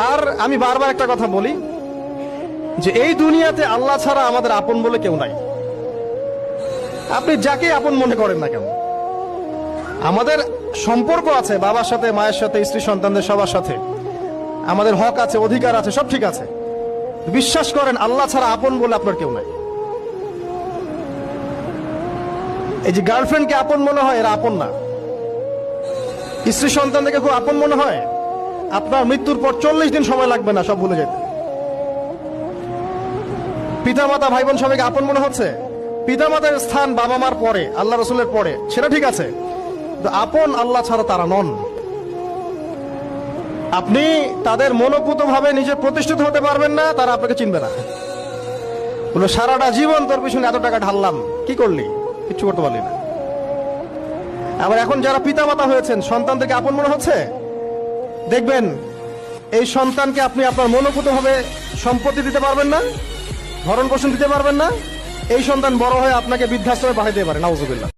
আর আমি বারবার একটা কথা বলি যে এই দুনিয়াতে আল্লাহ ছাড়া আমাদের আপন বলে কেউ নাই। আপনি যাকে আপন মনে করেন না কেন, আমাদের সম্পর্ক আছে বাবার সাথে, মায়ের সাথে, স্ত্রী সন্তানদের সবার সাথে, আমাদের হক আছে, অধিকার আছে, সব ঠিক আছে। বিশ্বাস করেন আল্লাহ ছাড়া আপন বলে আপনার কেউ নাই। এই যে গার্লফ্রেন্ডকে আপন মনে হয়, এরা আপন না। স্ত্রী সন্তানদেরকে খুব আপন মনে হয়, আপনার মৃত্যুর পর 40 দিন সময় লাগবে না সব ভুলে যেতে। পিতা মাতা ভাই বোন সবাইকে আপন মনে হচ্ছে। পিতা মাতার স্থান বাবা মার পরে, আল্লাহ রসুলের পরে, সেটা ঠিক আছে, আপন আল্লাহ ছাড়া তারা নন। আপনি তাদের মনোপুত ভাবে নিজে প্রতিষ্ঠিত হতে পারবেন না, তারা আপনাকে চিনবে না। বলে সারাটা জীবন তোর পিছনে এত টাকা ঢাললাম, কি করলি? কিচ্ছু করতে পারলি না। আবার এখন যারা পিতা মাতা হয়েছেন, সন্তানদেরকে আপন মনে হচ্ছে, দেখবেন এই সন্তানকে আপনি আপনার মনোপুত ভাবে সম্পত্তি দিতে পারবেন না, ভরণ পোষণ দিতে পারবেন না, এই সন্তান বড় হয়ে আপনাকে বৃদ্ধাশ্রমে পাঠাতে পারে, নাউজুবিল্লাহ।